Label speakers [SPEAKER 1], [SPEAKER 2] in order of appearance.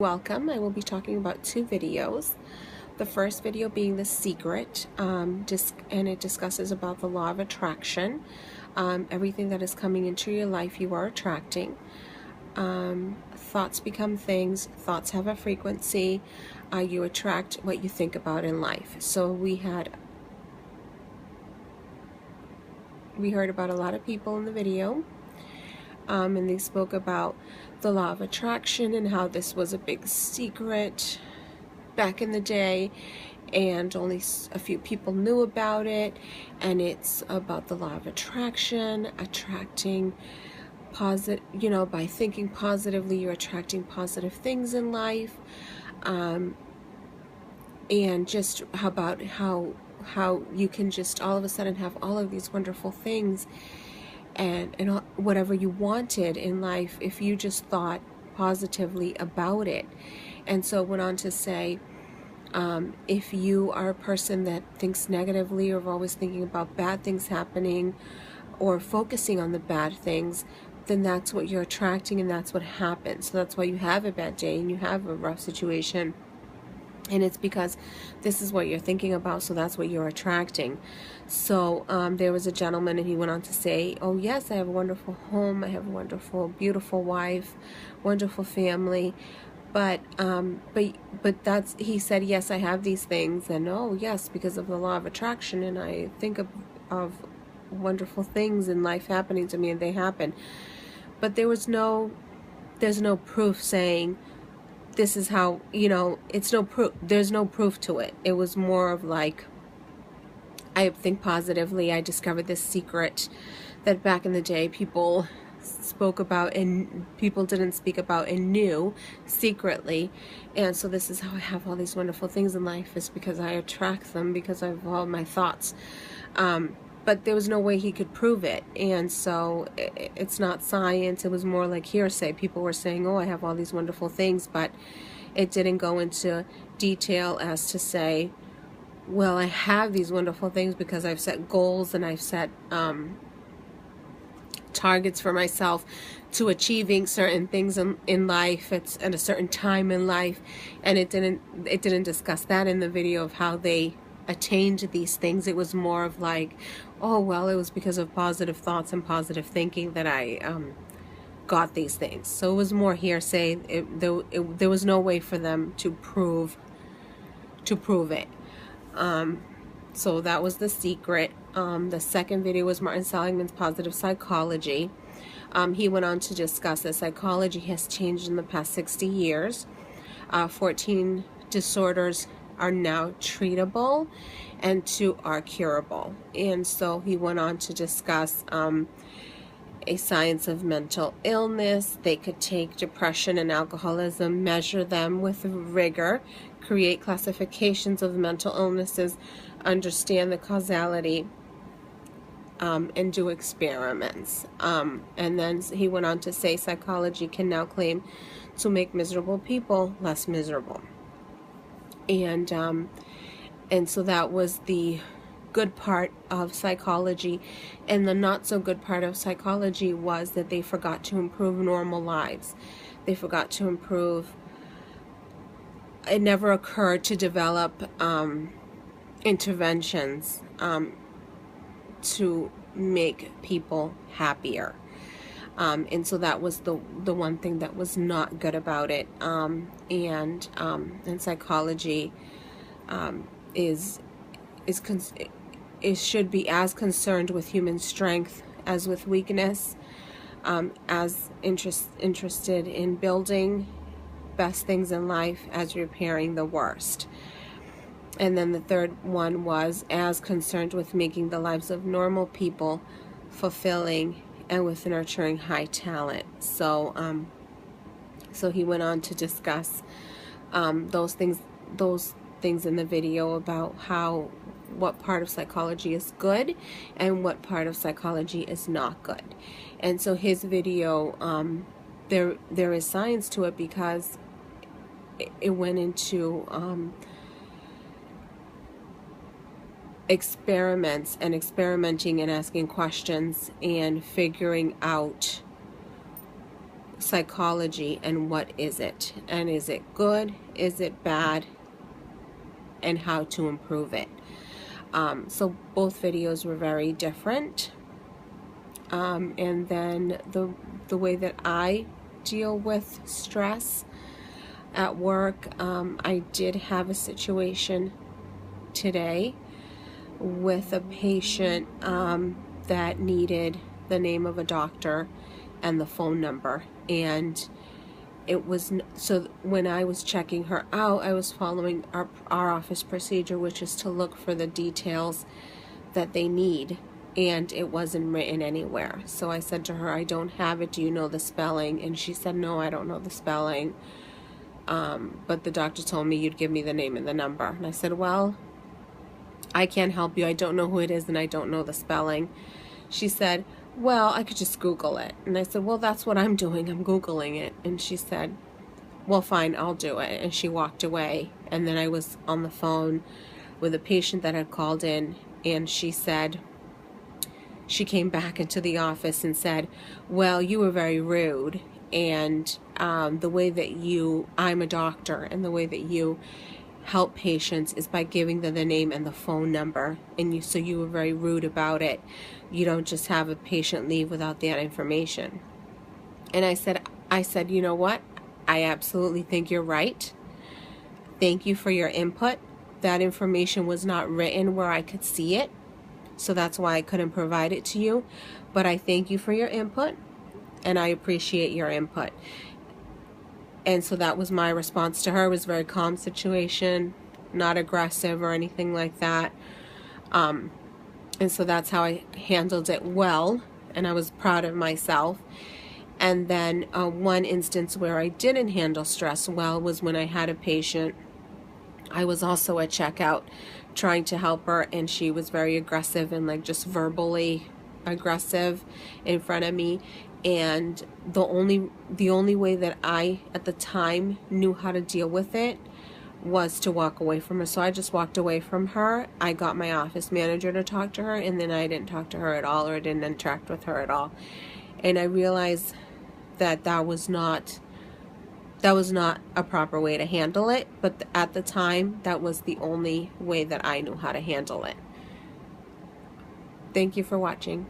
[SPEAKER 1] Welcome. I will be talking about two videos. The first video being The Secret, and it discusses about the law of attraction. Everything that is coming into your life you are attracting. Thoughts become things. Thoughts have a frequency. You attract what you think about in life. So we heard about a lot of people in the video, and they spoke about the law of attraction and how this was a big secret back in the day and only a few people knew about it, and it's about the law of attraction, attracting positive, by thinking positively you're attracting positive things in life, and just how you can just all of a sudden have all of these wonderful things and whatever you wanted in life if you just thought positively about it. And so it went on to say, if you are a person that thinks negatively or always thinking about bad things happening or focusing on the bad things, then that's what you're attracting and that's what happens. So that's why you have a bad day and you have a rough situation. And it's because this is what you're thinking about, so that's what you're attracting. So there was a gentleman, and he went on to say, oh yes, I have a wonderful home, I have a wonderful, beautiful wife, wonderful family, but that's, he said, yes, I have these things, and oh yes, because of the law of attraction, and I think of wonderful things in life happening to me, and they happen. But there's no proof saying this is how, it's no proof. There's no proof to it. It was more of like, I think positively. I discovered this secret that back in the day people spoke about and people didn't speak about and knew secretly. And so this is how I have all these wonderful things in life, is because I attract them because of all my thoughts. But there was no way he could prove it, and so it's not science. It was more like hearsay. People were saying, oh, I have all these wonderful things, but it didn't go into detail as to say, well, I have these wonderful things because I've set goals and I've set targets for myself to achieving certain things in life. It's at a certain time in life, and it didn't discuss that in the video of how they attained these things. It was more of like, oh well, it was because of positive thoughts and positive thinking that I got these things. So it was more hearsay. There was no way for them to prove it. So that was The Secret. The second video was Martin Seligman's Positive Psychology. He went on to discuss that psychology has changed in the past 60 years. 14 disorders are now treatable and 2 are curable. And so he went on to discuss a science of mental illness. They could take depression and alcoholism, measure them with rigor, create classifications of mental illnesses, understand the causality, and do experiments. And then he went on to say psychology can now claim to make miserable people less miserable. And so that was the good part of psychology, and the not so good part of psychology was that they forgot to improve normal lives. They forgot to improve. It never occurred to develop interventions to make people happier. And so that was the one thing that was not good about it. And psychology should be as concerned with human strength as with weakness, as interested in building best things in life as repairing the worst. And then the third one was as concerned with making the lives of normal people fulfilling and with nurturing high talent. So he went on to discuss those things in the video about what part of psychology is good and what part of psychology is not good. And so his video, there is science to it because it went into experiments and experimenting and asking questions and figuring out psychology and what is it, and is it good, is it bad, and how to improve it. So both videos were very different. And then the way that I deal with stress at work, I did have a situation today with a patient that needed the name of a doctor and the phone number, and it was, so when I was checking her out, I was following our office procedure, which is to look for the details that they need, and it wasn't written anywhere. So I said to her, I don't have it, do you know the spelling? And she said, no, I don't know the spelling, but the doctor told me you'd give me the name and the number. And I said, well, I can't help you, I don't know who it is and I don't know the spelling. She said, well, I could just Google it. And I said, well, that's what I'm doing, I'm Googling it. And she said, well, fine, I'll do it. And she walked away. And then I was on the phone with a patient that had called in, and she said, she came back into the office and said, well, you were very rude, and the way that I'm a doctor, and the way that you help patients is by giving them the name and the phone number, and so you were very rude about it. You don't just have a patient leave without that information. And I said, you know what? I absolutely think you're right. Thank you for your input. That information was not written where I could see it, so that's why I couldn't provide it to you. But I thank you for your input, and I appreciate your input. And so that was my response to her. It was a very calm situation, not aggressive or anything like that. And so that's how I handled it well, and I was proud of myself. And then one instance where I didn't handle stress well was when I had a patient. I was also at checkout trying to help her, and she was very aggressive and like just verbally aggressive in front of me. And the only way that I at the time knew how to deal with it was to walk away from her. So I just walked away from her. I got my office manager to talk to her, and then I didn't talk to her at all, or didn't interact with her at all. And I realized that that was not a proper way to handle it, but at the time that was the only way that I knew how to handle it. Thank you for watching.